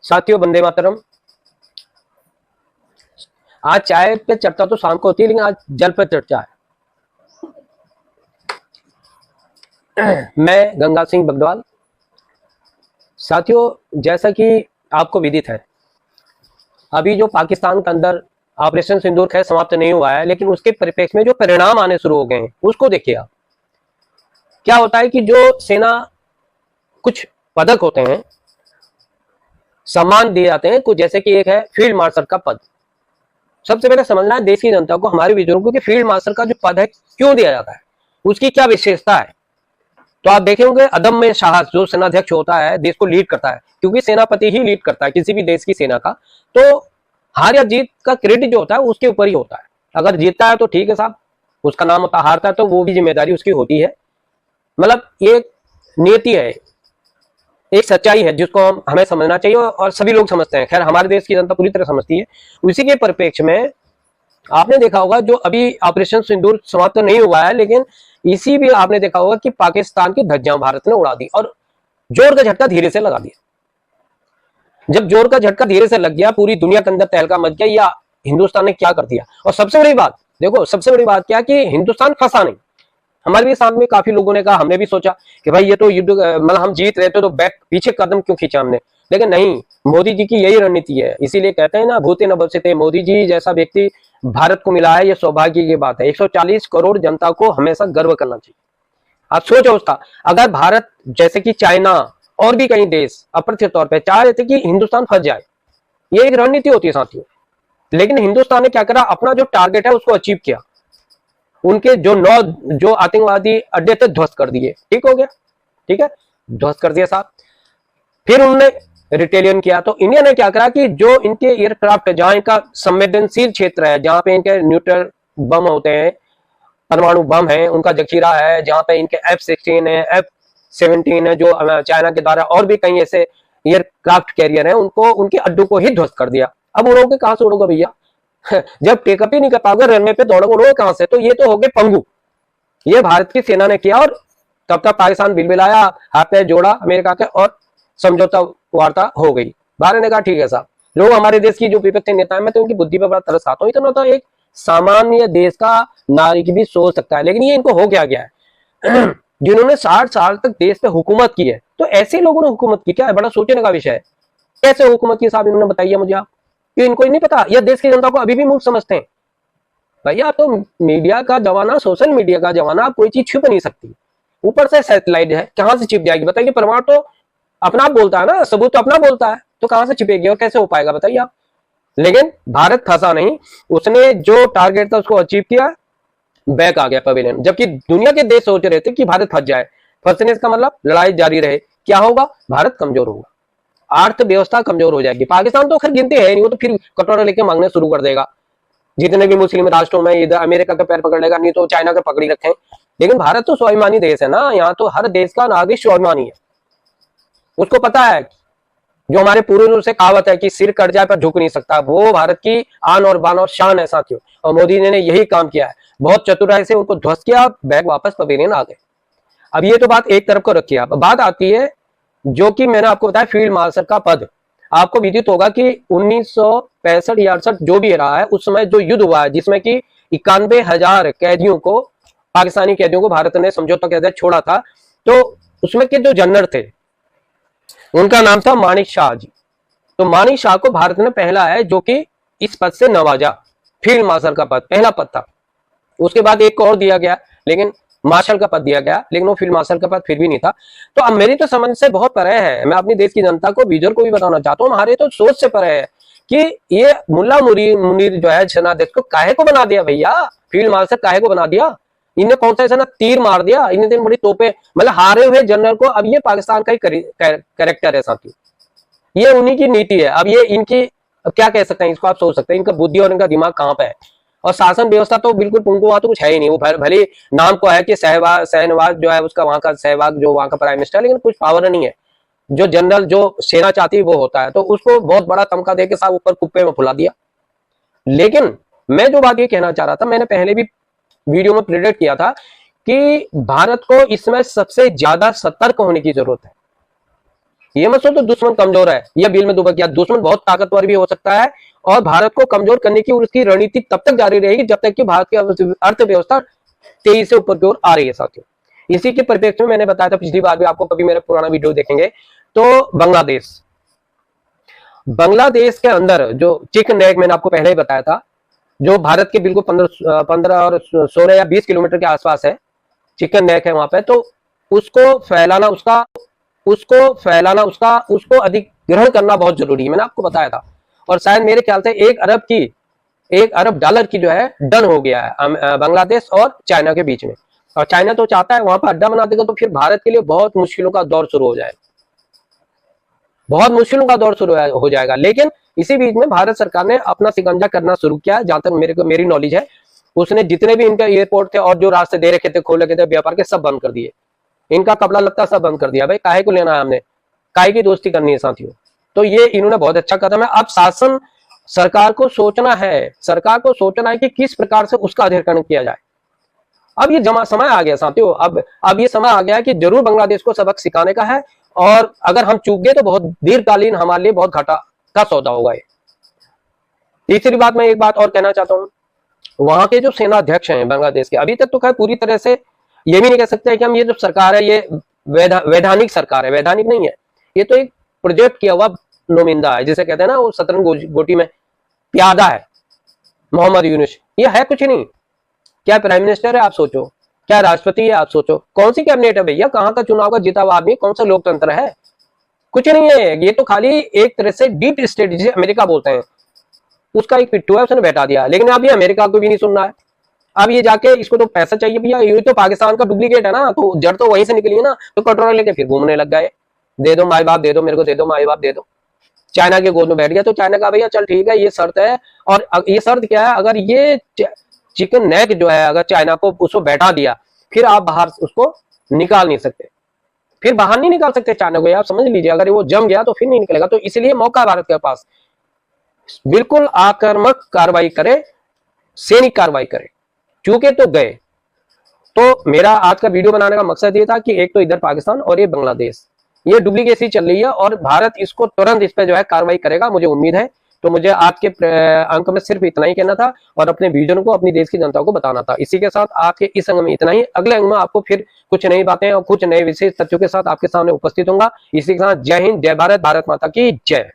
साथियों, वंदे मातरम। आज चाय पे चर्चा तो शाम को होती है, लेकिन आज जल पे चर्चा है। मैं गंगा सिंह बगडवाल। साथियों, जैसा कि आपको विदित है, अभी जो पाकिस्तान के अंदर ऑपरेशन सिंदूर खैर समाप्त नहीं हुआ है, लेकिन उसके परिप्रेक्ष्य में जो परिणाम आने शुरू हो गए हैं उसको देखिए आप। क्या होता है कि जो सेना कुछ पदक होते हैं, सम्मान दिए जाते हैं कुछ, जैसे कि एक है फील्ड मार्शल का पद। सबसे पहले समझना है देश की जनता को, हमारे बुजुर्गों को, कि फील्ड मार्शल का जो पद है क्यों दिया जाता है, उसकी क्या विशेषता है। तो आप देखेंगे अदम्य साहस जो सेनाध्यक्ष होता है, देश को लीड करता है, क्योंकि सेनापति ही लीड करता है किसी भी देश की सेना का, तो हार या जीत का क्रेडिट जो होता है उसके ऊपर ही होता है। अगर जीतता है तो ठीक है साहब, उसका नाम होता है, हारता है तो वो भी जिम्मेदारी उसकी होती है। मतलब एक नियति है, एक सच्चाई है जिसको हमें समझना चाहिए और सभी लोग समझते हैं। खैर, हमारे देश की जनता पूरी तरह समझती है। उसी के परिप्रेक्ष्य में आपने देखा होगा, जो अभी ऑपरेशन सिंदूर समाप्त तो नहीं हुआ है, लेकिन इसी भी आपने देखा होगा कि पाकिस्तान की धज्जियां भारत ने उड़ा दी और जोर का झटका धीरे से लगा दिया। जब जोर का झटका धीरे से लग गया, पूरी दुनिया के अंदर तहलका मच गया, या हिंदुस्तान ने क्या कर दिया। और सबसे बड़ी बात देखो, सबसे बड़ी बात क्या कि हिंदुस्तान फंसा नहीं। हमारे भी साथ में काफी लोगों ने कहा, हमने भी सोचा कि भाई ये तो युद्ध, मतलब हम जीत रहे थे तो बैक पीछे कदम क्यों खींचा हमने, लेकिन नहीं, मोदी जी की यही रणनीति है। इसीलिए कहते हैं ना, भूते न भविष्यते। मोदी जी जैसा व्यक्ति भारत को मिला है, ये सौभाग्य की बात है। 140 करोड़ जनता को हमेशा गर्व करना चाहिए। आप सोचो उसका, अगर भारत जैसे कि चाइना और भी कई देश अप्रत्यक्ष तौर पर चाह रहे थे कि हिंदुस्तान फंस जाए, ये एक रणनीति होती है साथियों। लेकिन हिंदुस्तान ने क्या करा, अपना जो टारगेट है उसको अचीव किया। उनके जो आतंकवादी अड्डे थे ध्वस्त कर दिए, ठीक हो गया, ठीक है, ध्वस्त कर दिया साहब। फिर उन्होंने रिटेलियन किया। तो इंडिया ने क्या करा कि जो इनके एयरक्राफ्ट, जहां इनका संवेदनशील क्षेत्र है, जहां पे इनके न्यूक्लियर बम होते हैं, परमाणु बम है, उनका जखीरा है, जहां पे इनके F-16 है, F-17 है, जो चाइना के द्वारा और भी कई ऐसे एयरक्राफ्ट कैरियर है, उनको, उनके अड्डों को ही ध्वस्त कर दिया। अब उड़ोगे कहां से, उड़ोगे भैया? जब टेकअप ही नहीं कर पाओगे, रनवे पे दौड़ोगे, उड़ोगे कहां से? तो ये तो हो गए पंगु। ये भारत की सेना ने किया, और तब तक पाकिस्तान बिलबिलाया, हाथ पैर जोड़ा अमेरिका के, और समझौता वार्ता हो गई। भारत ने कहा ठीक है साहब। लोग हमारे देश की जो विपक्षी नेता है, मैं तो उनकी बुद्धि पर बड़ा तरस खाता हूँ। इतना तो एक सामान्य देश का नागरिक भी सोच सकता है, लेकिन ये इनको हो क्या गया है। जिन्होंने 60 साल तक देश पे हुकूमत की है, तो ऐसे लोगों ने हुकूमत की क्या है, बड़ा सोचने का विषय है। कैसे हुकूमत की साहब, इन्होंने बताइए मुझे आप, कि इनको नहीं पता, या देश की जनता को अभी भी मूर्ख समझते हैं? भैया, तो मीडिया का जमाना, सोशल मीडिया का जमाना, कोई चीज छुप नहीं सकती। ऊपर से सैटेलाइट है, कहां से छिप जाएगी बताइए? परमाणु तो अपना आप बोलता है ना, सबूत तो अपना बोलता है, तो कहां से छिपेगी और कैसे हो पाएगा बताइए आप? लेकिन भारत फंसा नहीं, उसने जो टारगेट था उसको अचीव किया, बैक आ गया पवेलियन। जबकि दुनिया के देश सोच रहे थे कि भारत फंस जाए। फंसने का मतलब लड़ाई जारी रहे, क्या होगा, भारत कमजोर होगा, अर्थव्यवस्था कमजोर हो जाएगी। पाकिस्तान तो खैर गिनते है नहीं, वो तो फिर कटोरा लेके मांगने शुरू कर देगा। जितने भी मुस्लिम राष्ट्रों में इधर अमेरिका का पैर पकड़ लेगा, नहीं तो चाइना का पकड़ी रखे। लेकिन भारत तो स्वाभिमानी देश है ना, यहाँ तो हर देश का नागरिक स्वाभिमानी है। उसको पता है, जो हमारे पूर्वजों से कहावत है कि सिर कट जाए पर झुक नहीं सकता, वो भारत की आन और बान और शान है साथियों। और मोदी ने यही काम किया है, बहुत चतुराई से उनको ध्वस्त किया, बैग वापस पवेलियन आ गए। अब ये तो बात एक तरफ को रखिए। अब बात आती है जो कि मैंने आपको बताया, फील्ड मार्शल का पद। आपको विदित होगा कि 1965 या 68 जो भी रहा है, उस समय जो युद्ध हुआ है, जिसमें कि 91,000 कैदियों को, पाकिस्तानी कैदियों को भारत ने समझौता के तहत छोड़ा था, तो उसमें के जो जनरल थे उनका नाम था मानिक शाह जी। तो मानिक शाह को भारत ने पहला है जो कि इस पद से नवाजा, फील्ड मार्शल का पद पहला पद था। उसके बाद एक और दिया गया, लेकिन मार्शल का पद दिया गया, लेकिन वो फील्ड मार्शल का पद फिर भी नहीं था। तो अब मेरी तो समझ से बहुत परे है। मैं अपनी देश की जनता को, विजर को भी बताना चाहता हूँ, हमारे तो सोच से परे है कि ये मुल्ला मुनीर जो है सेनाध्यक्ष को काहे को बना दिया भैया, फील्ड मार्शल काहे को बना दिया? इन्हें कौन सा ऐसा ना तीर मार दिया, इन्हें दिन बड़ी तोपे, मतलब हारे हुए जनरल को। अब ये पाकिस्तान का ही कैरेक्टर है साथी, ये उन्हीं की नीति है। अब ये इनकी, अब क्या कह सकते हैं इसको, आप सोच सकते हैं इनका बुद्धि और इनका दिमाग कहाँ पे है। और शासन व्यवस्था तो बिल्कुल पुंगुआ तो कुछ है ही नहीं। वो भले नाम को है कि शहनवाज जो है उसका, वहां का सहवाग जो वहां का प्राइम मिनिस्टर, लेकिन कुछ पावर नहीं है। जो जनरल, जो सेना चाहती है वो होता है, तो उसको बहुत बड़ा तमका देके साहब ऊपर कुप्पे में फुला दिया। लेकिन मैं जो बात ये कहना चाह रहा था, मैंने पहले भी वीडियो में प्रेडिक्ट किया था कि भारत को इसमें सबसे ज्यादा सतर्क होने की जरूरत है। ये मत सोचो दुश्मन कमजोर है या बिल में दुबक गया, दुश्मन बहुत ताकतवर भी हो सकता है और भारत को कमजोर करने की उसकी रणनीति तब तक जारी रहेगी जब तक कि भारत की अर्थव्यवस्था तेजी से ऊपर की ओर आ रही है साथियों। इसी के परिप्रेक्ष्य में मैंने बताया था पिछली बार भी, आपको कभी मेरा पुराना वीडियो देखेंगे तो बांग्लादेश के अंदर जो चिकन नेक मैंने आपको पहले ही बताया था, जो भारत के बिल्कुल 15 और 16 या 20 किलोमीटर के आसपास है, चिकन नेक है वहां पे, तो उसको फैलाना उसको अधिग्रहण करना बहुत जरूरी है, मैंने आपको बताया था। और शायद मेरे ख्याल से 1 अरब डॉलर की जो है डन हो गया है बांग्लादेश और चाइना के बीच में। और चाइना तो चाहता है वहां पर अड्डा बना देगा, तो फिर भारत के लिए बहुत मुश्किलों का दौर शुरू हो जाएगा, बहुत मुश्किलों का दौर शुरू हो जाएगा। लेकिन इसी बीच में भारत सरकार ने अपना शिकंजा करना शुरू किया, जहां तक मेरी नॉलेज है, उसने जितने भी इनके एयरपोर्ट थे और जो रास्ते दे रखे थे, खोल रखे थे व्यापार के, सब बंद कर दिए। इनका कपड़ा लत्ता सब बंद कर दिया। भाई काहे को लेना है हमने, काहे की दोस्ती करनी है साथियों। तो ये इन्होंने बहुत अच्छा कदम है। अब सरकार को सोचना है कि किस प्रकार से उसका अधिग्रहण किया जाए। अब ये समय आ गया साथियों, अब ये समय आ गया है कि जरूर बांग्लादेश को सबक सिखाने का है, और अगर हम चूक गए तो बहुत दीर्घकालीन हमारे लिए बहुत घाटा का सौदा होगा ये। तीसरी बात, मैं एक बात और कहना चाहता हूं, वहां के जो सेनाध्यक्ष हैं बांग्लादेश के, अभी तक तो खैर पूरी तरह से ये भी नहीं कह सकते कि हम ये जो सरकार है ये वैधानिक सरकार है, वैधानिक नहीं है, ये तो एक प्रोजेक्ट किया हुआ नुमिंदा है, जिसे कहते हैं ना वो शतरंज गोटी में प्यादा है मोहम्मद यूनुस। ये है कुछ नहीं, क्या प्राइम मिनिस्टर है आप सोचो, क्या राष्ट्रपति है आप सोचो, कौन सी कैबिनेट है भैया, कहां का चुनाव का जीता हुआ आदमी, कौन सा लोकतंत्र है, कुछ नहीं है। ये तो खाली एक तरह से डीप स्टेट जिसे अमेरिका बोलते हैं उसका एक पिट्ठू है, उसने बैठा दिया। लेकिन अब ये अमेरिका को भी नहीं सुनना है, अब ये जाके इसको तो पैसा चाहिए भैया, ये तो पाकिस्तान का डुप्लीकेट है ना, तो जड़ तो वहीं से निकली है ना, तो कटोरा लेके फिर घूमने लग गए, दे दो माई बाप दे दो, मेरे को दे दो माई बाप दे दो। चाइना के गोद में बैठ गया, तो चाइना का भैया चल ठीक है ये शर्त है, और ये शर्त क्या है, अगर ये चिकन नेक जो है अगर चाइना को उसको बैठा दिया, फिर आप बाहर उसको निकाल नहीं सकते, फिर बाहर नहीं निकाल सकते चाइना को, आप समझ लीजिए। अगर वो जम गया तो फिर नहीं निकलेगा। तो इसलिए मौका भारत के पास, बिल्कुल आक्रामक कार्रवाई करे, सैनिक कार्रवाई करे, चूके तो गए। तो मेरा आज का वीडियो बनाने का मकसद ये था कि एक तो इधर पाकिस्तान और ये बांग्लादेश, ये डुप्लीकेसी चल रही है और भारत इसको तुरंत इस पे जो है कार्रवाई करेगा, मुझे उम्मीद है। तो मुझे आज के अंक में सिर्फ इतना ही कहना था और अपने विजन को अपनी देश की जनता को बताना था। इसी के साथ आज के इस अंक में इतना ही। अगले अंक में आपको फिर कुछ नई बातें और कुछ नए विशेष तथ्यों के साथ आपके सामने उपस्थित होगा। इसी के साथ जय हिंद, जय भारत, भारत माता की जय।